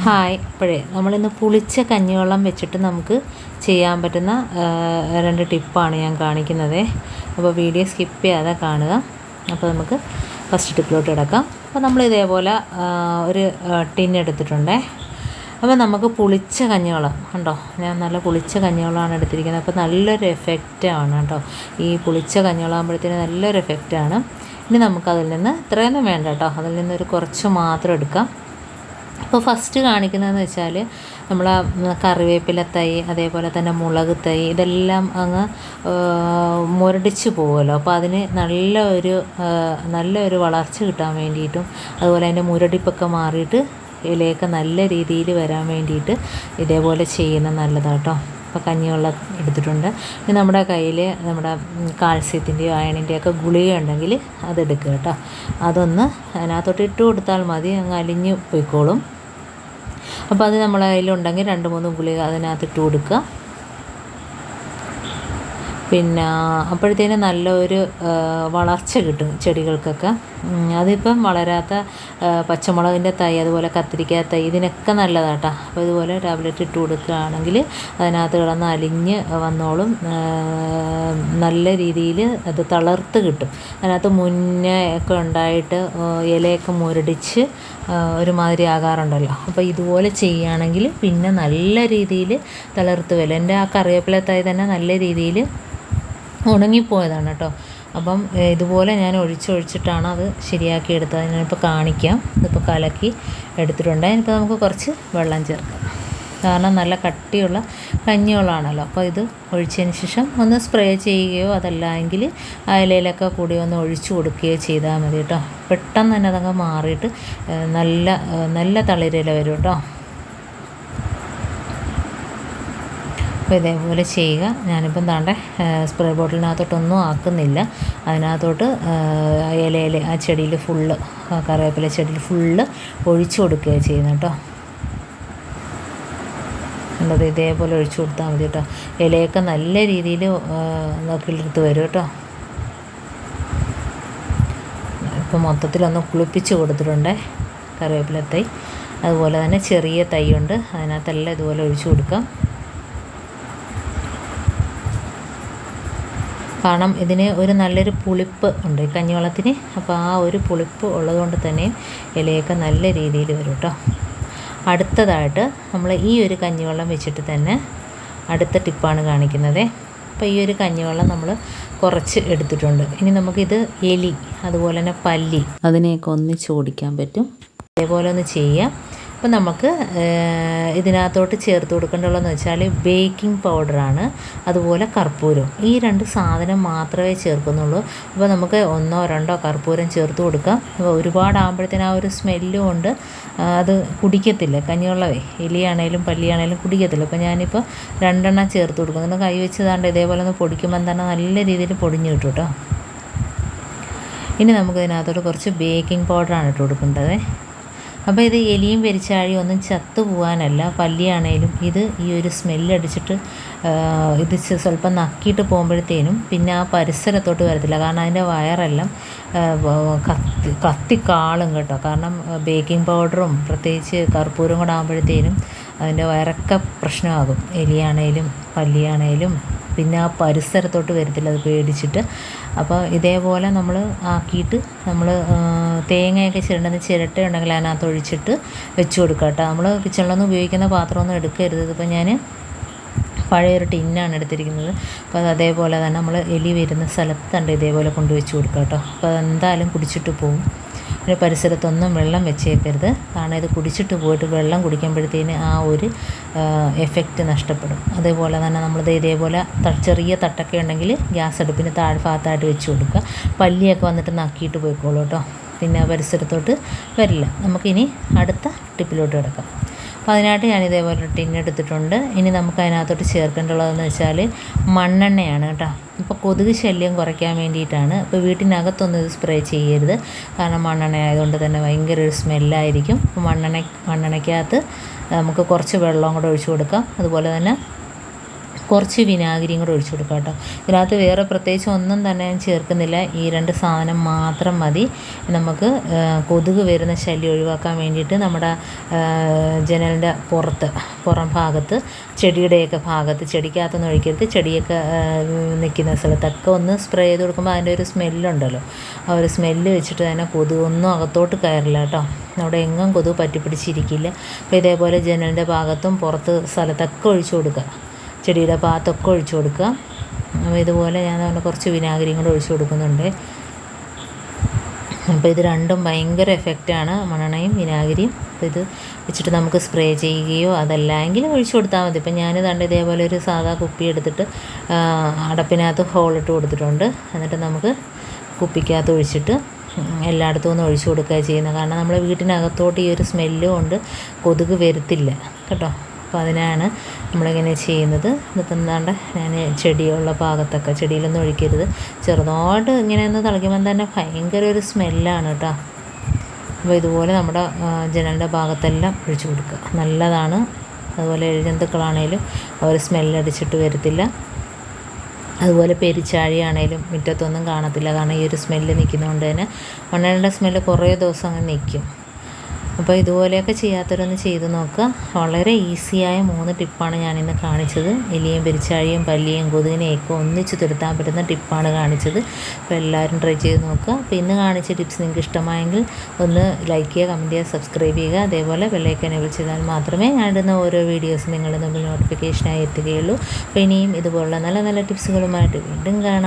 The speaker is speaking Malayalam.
ഹായ്. ഇപ്പോഴേ നമ്മളിന്ന് പുളിച്ച കഞ്ഞിവെള്ളം വെച്ചിട്ട് നമുക്ക് ചെയ്യാൻ പറ്റുന്ന 2 ടിപ്പാണ് ഞാൻ കാണിക്കുന്നത്. അപ്പോൾ വീഡിയോ സ്കിപ്പ് ചെയ്യാതെ കാണുക. അപ്പോൾ നമുക്ക് ഫസ്റ്റ് ടിപ്പിലോട്ട് കിടക്കാം. അപ്പോൾ നമ്മൾ ഇതേപോലെ ഒരു ടിൻ എടുത്തിട്ടുണ്ടേ. അപ്പോൾ നമുക്ക് പുളിച്ച കഞ്ഞിവെള്ളം കണ്ടോ, ഞാൻ നല്ല പുളിച്ച കഞ്ഞിവെള്ളമാണ് എടുത്തിരിക്കുന്നത്. അപ്പോൾ നല്ലൊരു എഫക്റ്റാണ് കേട്ടോ. ഈ പുളിച്ച കഞ്ഞിവെള്ളം ആകുമ്പോഴത്തേന് നല്ലൊരു എഫക്റ്റാണ്. ഇനി നമുക്കതിൽ നിന്ന് ഇത്രയൊന്നും വേണ്ട കേട്ടോ, അതിൽ നിന്നൊരു കുറച്ച് മാത്രം എടുക്കാം. അപ്പോൾ ഫസ്റ്റ് കാണിക്കുന്നതെന്ന് വെച്ചാൽ നമ്മൾ കറിവേപ്പില തൈ, അതേപോലെ തന്നെ മുളക് തൈ, ഇതെല്ലാം അങ്ങ് മുരടിച്ച് പോകുമല്ലോ. അപ്പോൾ അതിന് നല്ലൊരു വളർച്ച കിട്ടാൻ വേണ്ടിയിട്ടും അതുപോലെ അതിൻ്റെ മുരടിപ്പൊക്കെ മാറിയിട്ട് ഇലയൊക്കെ നല്ല രീതിയിൽ വരാൻ വേണ്ടിയിട്ട് ഇതേപോലെ ചെയ്യുന്നത് നല്ലതാണ് കേട്ടോ. അപ്പോൾ കഞ്ഞിവെള്ളം എടുത്തിട്ടുണ്ട്. ഇനി നമ്മുടെ കയ്യിൽ നമ്മുടെ കാൽസ്യത്തിൻ്റെയോ അയണിൻ്റെയൊക്കെ ഗുളിക ഉണ്ടെങ്കിൽ അതെടുക്കുക കേട്ടോ. അതൊന്ന് അതിനകത്തോട്ട് ഇട്ട് കൊടുത്താൽ മതി, അങ്ങ് അലിഞ്ഞ് പോയിക്കോളും. അപ്പോൾ അത് നമ്മളെ കയ്യിലുണ്ടെങ്കിൽ 2-3 ഗുളിക അതിനകത്ത് ഇട്ട് കൊടുക്കുക. പിന്നെ അപ്പോഴത്തേന് നല്ലൊരു വളർച്ച കിട്ടും ചെടികൾക്കൊക്കെ. അതിപ്പം വളരാത്ത പച്ചമുളകിൻ്റെ തൈ, അതുപോലെ കത്തിരിക്ക തൈ, ഇതിനൊക്കെ നല്ലതാണ് കേട്ടോ. അപ്പോൾ ഇതുപോലെ ടാബ്ലറ്റ് ഇട്ട് കൊടുക്കുകയാണെങ്കിൽ അതിനകത്ത് കിടന്ന് അലിഞ്ഞ് വന്നോളും. നല്ല രീതിയിൽ അത് തളർത്ത് കിട്ടും. അതിനകത്ത് മുന്നേ ഒക്കെ ഉണ്ടായിട്ട് ഇലയൊക്കെ മുരടിച്ച് ഒരുമാതിരി ആകാറുണ്ടല്ലോ. അപ്പോൾ ഇതുപോലെ ചെയ്യുകയാണെങ്കിൽ പിന്നെ നല്ല രീതിയിൽ തളർത്ത് വരും. എൻ്റെ ആ കറിവേപ്പില തൈ തന്നെ നല്ല രീതിയിൽ ഉണങ്ങിപ്പോയതാണ് കേട്ടോ. അപ്പം ഇതുപോലെ ഞാൻ ഒഴിച്ചിട്ടാണ് അത് ശരിയാക്കി എടുത്തത്. ഞാനിപ്പോൾ കാണിക്കാം. ഇതിപ്പോൾ കലക്കി എടുത്തിട്ടുണ്ട്. അതിനിപ്പോൾ നമുക്ക് കുറച്ച് വെള്ളം ചേർക്കാം, കാരണം നല്ല കട്ടിയുള്ള കഞ്ഞിവെള്ളമാണല്ലോ. അപ്പോൾ ഇത് ഒഴിച്ചതിന് ശേഷം ഒന്ന് സ്പ്രേ ചെയ്യുകയോ അതല്ല എങ്കിൽ ഇലയിലൊക്കെ കൂടി ഒന്ന് ഒഴിച്ചു കൊടുക്കുകയോ ചെയ്താൽ മതി കേട്ടോ. പെട്ടെന്ന് തന്നെ അതങ്ങ് മാറിയിട്ട് നല്ല തളിരില വരും കേട്ടോ. അപ്പോൾ ഇതേപോലെ ചെയ്യുക. ഞാനിപ്പം താണ്ടെ സ്പ്രേ ബോട്ടിലിനകത്തോട്ടൊന്നും ആക്കുന്നില്ല. അതിനകത്തോട്ട് ഇലയിൽ ആ ചെടിയിൽ ഫുള്ള്, കറിവേപ്പില ചെടിയിൽ ഫുള്ള് ഒഴിച്ചു കൊടുക്കുകയാണ് ചെയ്യുന്നത് കേട്ടോ. എന്നത് ഇതേപോലെ ഒഴിച്ചു കൊടുത്താൽ മതി കേട്ടോ. ഇലയൊക്കെ നല്ല രീതിയിൽ കിളിർത്ത് വരും കേട്ടോ. ഇപ്പം മൊത്തത്തിലൊന്ന് കുളിപ്പിച്ച് കൊടുത്തിട്ടുണ്ട് കറിവേപ്പില തൈ. അതുപോലെ തന്നെ ചെറിയ തൈയുണ്ട്, അതിനകത്തെല്ലാം ഇതുപോലെ ഒഴിച്ചു കൊടുക്കാം. കാരണം ഇതിന് ഒരു നല്ലൊരു പുളിപ്പ് ഉണ്ട് ഈ കഞ്ഞിവെള്ളത്തിന്. അപ്പോൾ ആ ഒരു പുളിപ്പ് ഉള്ളതുകൊണ്ട് തന്നെ ഇലയൊക്കെ നല്ല രീതിയിൽ വരും കേട്ടോ. അടുത്തതായിട്ട് നമ്മൾ ഈ ഒരു കഞ്ഞിവെള്ളം വെച്ചിട്ട് തന്നെ അടുത്ത ടിപ്പാണ് കാണിക്കുന്നത്. അപ്പോൾ ഈ ഒരു കഞ്ഞിവെള്ളം നമ്മൾ കുറച്ച് എടുത്തിട്ടുണ്ട്. ഇനി നമുക്കിത് എലി, അതുപോലെ തന്നെ പല്ലി, അതിനെയൊക്കെ ഒന്നിച്ച് ഓടിക്കാൻ പറ്റും. അതേപോലെ ഒന്ന് ചെയ്യാം. അപ്പോൾ നമുക്ക് ഇതിനകത്തോട്ട് ചേർത്ത് കൊടുക്കേണ്ടതെന്ന് വെച്ചാൽ ബേക്കിംഗ് പൗഡറാണ്, അതുപോലെ കർപ്പൂരം. ഈ 2 സാധനം മാത്രമേ ചേർക്കുന്നുള്ളൂ. അപ്പോൾ നമുക്ക് 1-2 കർപ്പൂരം ചേർത്ത് കൊടുക്കാം. അപ്പോൾ ഒരുപാടാകുമ്പോഴത്തേന് ആ ഒരു സ്മെല്ലും കൊണ്ട് അത് കുടിക്കത്തില്ല കഞ്ഞിവെള്ളമേ. എലിയാണേലും പല്ലിയാണേലും കുടിക്കത്തില്ല. അപ്പോൾ ഞാനിപ്പോൾ 2 ചേർത്ത് കൊടുക്കും. ഒന്ന് കൈ വെച്ച് താണ്ട് ഇതേപോലെ ഒന്ന് പൊടിക്കുമ്പോൾ തന്നെ നല്ല രീതിയിൽ പൊടിഞ്ഞ് കിട്ടും കേട്ടോ. ഇനി നമുക്കിതിനകത്തോട്ട് കുറച്ച് ബേക്കിംഗ് പൗഡറാണ് ഇട്ട് കൊടുക്കേണ്ടത്. അപ്പോൾ ഇത് എലിയും പെരിച്ചാഴിയും ഒന്നും ചത്തു പോകാനല്ല, പല്ലിയാണേലും ഇത് ഈ ഒരു സ്മെല്ലടിച്ചിട്ട് ഇത് സ്വല്പം നക്കിയിട്ട് പോകുമ്പോഴത്തേനും പിന്നെ ആ പരിസരത്തോട്ട് വരത്തില്ല. കാരണം അതിൻ്റെ വയറെല്ലാം കത്തിക്കാളും കേട്ടോ. കാരണം ബേക്കിംഗ് പൗഡറും പ്രത്യേകിച്ച് കർപ്പൂരം കൂടെ ആകുമ്പോഴത്തേനും അതിൻ്റെ വയറൊക്കെ പ്രശ്നമാകും. എലിയാണേലും പല്ലിയാണേലും പിന്നെ ആ പരിസരത്തോട്ട് വരത്തില്ല, അത് പേടിച്ചിട്ട്. അപ്പോൾ ഇതേപോലെ നമ്മൾ ആക്കിയിട്ട് നമ്മൾ തേങ്ങയൊക്കെ ചിരട്ട ഉണ്ടെങ്കിൽ അതിനകത്ത് ഒഴിച്ചിട്ട് വെച്ച് കൊടുക്കുക കേട്ടോ. നമ്മൾ കിച്ചണിലൊന്നും ഉപയോഗിക്കുന്ന പാത്രമൊന്നും എടുക്കരുത്. ഇതിപ്പോൾ ഞാൻ പഴയൊരു ടിന്നാണ് എടുത്തിരിക്കുന്നത്. അപ്പോൾ അത് അതേപോലെ തന്നെ നമ്മൾ എലി വരുന്ന സ്ഥലത്ത് തന്നെ ഇതേപോലെ കൊണ്ടുവച്ച് കൊടുക്കുക കേട്ടോ. അപ്പോൾ അതെന്തായാലും കുടിച്ചിട്ട് പോകും. ഒരു പരിസരത്തൊന്നും വെള്ളം വെച്ചേക്കരുത്, കാരണം ഇത് കുടിച്ചിട്ട് പോയിട്ട് വെള്ളം കുടിക്കുമ്പോഴത്തേന് ആ ഒരു എഫക്റ്റ് നഷ്ടപ്പെടും. അതേപോലെ തന്നെ നമ്മളിത് ഇതേപോലെ ചെറിയ തട്ടൊക്കെ ഉണ്ടെങ്കിൽ ഗ്യാസ് അടുപ്പിന് താഴ്ഭാഗത്തായിട്ട് വെച്ച് കൊടുക്കുക. പല്ലിയൊക്കെ വന്നിട്ട് നക്കിയിട്ട് പോയിക്കോളൂ കേട്ടോ. പിന്നെ പരിസരത്തോട്ട് വരില്ല. നമുക്കിനി അടുത്ത ടിപ്പിലോട്ട് കിടക്കാം. അപ്പോൾ അതിനായിട്ട് ഞാൻ ഇതേപോലെ ടിന്നെടുത്തിട്ടുണ്ട്. ഇനി നമുക്ക് അതിനകത്തോട്ട് ചേർക്കേണ്ടതെന്ന് വെച്ചാൽ മണ്ണെണ്ണയാണ് കേട്ടോ. ഇപ്പോൾ കൊതുക് ശല്യം കുറയ്ക്കാൻ വേണ്ടിയിട്ടാണ്. ഇപ്പോൾ വീട്ടിനകത്തൊന്നും ഇത് സ്പ്രേ ചെയ്യരുത്, കാരണം മണ്ണെണ്ണ ആയതുകൊണ്ട് തന്നെ ഭയങ്കര ഒരു സ്മെല്ലായിരിക്കും. അപ്പോൾ മണ്ണെണ്ണയ്ക്കകത്ത് നമുക്ക് കുറച്ച് വെള്ളം കൂടെ ഒഴിച്ചു കൊടുക്കാം. അതുപോലെ തന്നെ കുറച്ച് വിനാഗിരിയും കൂടെ ഒഴിച്ച് കൊടുക്കുക കേട്ടോ. ഇതിനകത്ത് വേറെ പ്രത്യേകിച്ച് ഒന്നും തന്നെ ഞാൻ ചേർക്കുന്നില്ല. ഈ 2 സാധനം മാത്രം മതി നമുക്ക് കൊതുക് വരുന്ന ശല്യം ഒഴിവാക്കാൻ വേണ്ടിയിട്ട്. നമ്മുടെ ജനലിൻ്റെ പുറം ഭാഗത്ത്, ചെടിയുടെയൊക്കെ ഭാഗത്ത്, ചെടിക്കകത്തൊന്നും ഒഴിക്കരുത്, ചെടിയൊക്കെ നിൽക്കുന്ന സ്ഥലത്തൊക്കെ ഒന്ന് സ്പ്രേ ചെയ്ത് കൊടുക്കുമ്പോൾ അതിൻ്റെ ഒരു സ്മെല്ലുണ്ടല്ലോ, ആ ഒരു സ്മെല്ല് വെച്ചിട്ട് തന്നെ കൊതുകൊന്നും അകത്തോട്ട് കയറില്ല കേട്ടോ. അവിടെ എങ്ങും കൊതുക് പറ്റിപ്പിടിച്ചിരിക്കില്ല. അപ്പോൾ ഇതേപോലെ ജനലിൻ്റെ ഭാഗത്തും പുറത്ത് സ്ഥലത്തൊക്കെ ഒഴിച്ചു കൊടുക്കുക, ചെടിയുടെ ഭാഗത്തൊക്കെ ഒഴിച്ചു കൊടുക്കുക. അപ്പോൾ ഇതുപോലെ ഞാൻ കുറച്ച് വിനാഗിരിയും കൂടെ ഒഴിച്ചു കൊടുക്കുന്നുണ്ട്. അപ്പോൾ ഇത് രണ്ടും ഭയങ്കര എഫക്റ്റാണ്, മണ്ണെണ്ണയും വിനാഗിരിയും. അപ്പോൾ ഇത് വെച്ചിട്ട് നമുക്ക് സ്പ്രേ ചെയ്യുകയോ അതല്ലെങ്കിൽ ഒഴിച്ചു കൊടുത്താൽ മതി. ഇപ്പം ഞാൻ ദാണ്ട് ഇതേപോലെ ഒരു സാധാ കുപ്പി എടുത്തിട്ട് അടപ്പിനകത്ത് ഹോളിട്ട് കൊടുത്തിട്ടുണ്ട്. എന്നിട്ട് നമുക്ക് കുപ്പിക്കകത്ത് ഒഴിച്ചിട്ട് എല്ലായിടത്തും ഒന്ന് ഒഴിച്ചു കൊടുക്കുക ചെയ്യുന്നത്. കാരണം നമ്മുടെ വീട്ടിനകത്തോട്ട് ഈ ഒരു സ്മെല്ലും കൊണ്ട് കൊതുക് വരത്തില്ല കേട്ടോ. അപ്പോൾ അതിനാണ് നമ്മളിങ്ങനെ ചെയ്യുന്നത്. ഇതിപ്പോൾ എന്താണ്ട് ഞാൻ ചെടിയുള്ള ഭാഗത്തൊക്കെ, ചെടിയിലൊന്നും ഒഴിക്കരുത്, ചെറുതായിട്ട് ഇങ്ങനെ ഒന്ന് തിളയ്ക്കുമ്പോൾ തന്നെ ഭയങ്കര ഒരു സ്മെല്ലാണ് കേട്ടോ. അപ്പോൾ ഇതുപോലെ നമ്മുടെ ജനലിൻ്റെ ഭാഗത്തെല്ലാം ഒഴിച്ചു കൊടുക്കുക, നല്ലതാണ്. അതുപോലെ എഴുജന്തുക്കളാണേലും അവർ സ്മെല്ലടിച്ചിട്ട് വരത്തില്ല. അതുപോലെ പെരിച്ചാഴിയാണേലും മുറ്റത്തൊന്നും കാണത്തില്ല, കാരണം ഈ ഒരു സ്മെല്ല് നിൽക്കുന്നതുകൊണ്ട് തന്നെ. മണ്ണെണ്ണയുടെ സ്മെല്ല് കുറേ ദിവസം അങ്ങനെ നിൽക്കും. അപ്പോൾ ഇതുപോലെയൊക്കെ ചെയ്യാത്തവരൊന്ന് ചെയ്ത് നോക്കുക. വളരെ ഈസിയായ 3 ടിപ്പാണ് ഞാനിന്ന് കാണിച്ചത്. എലിയും പെരിച്ചാഴിയും പല്ലിയും കൊതുകിനെയൊക്കെ ഒന്നിച്ച് തുരത്താൻ പറ്റുന്ന ടിപ്പാണ് കാണിച്ചത്. അപ്പോൾ എല്ലാവരും ട്രൈ ചെയ്ത് നോക്കുക. അപ്പോൾ ഇന്ന് കാണിച്ച ടിപ്സ് നിങ്ങൾക്ക് ഇഷ്ടമായെങ്കിൽ ഒന്ന് ലൈക്ക് ചെയ്യുക, കമൻറ്റ് ചെയ്യുക, സബ്സ്ക്രൈബ് ചെയ്യുക. അതേപോലെ ബെല്ലൈക്കൻ എനേബിൾ ചെയ്താൽ മാത്രമേ ഞാനിടുന്ന ഓരോ വീഡിയോസ് നിങ്ങളുടെ മുമ്പിൽ നോട്ടിഫിക്കേഷനായി എത്തുകയുള്ളൂ. അപ്പോൾ ഇനിയും ഇതുപോലുള്ള നല്ല നല്ല ടിപ്സുകളുമായിട്ട് വീണ്ടും കാണാം.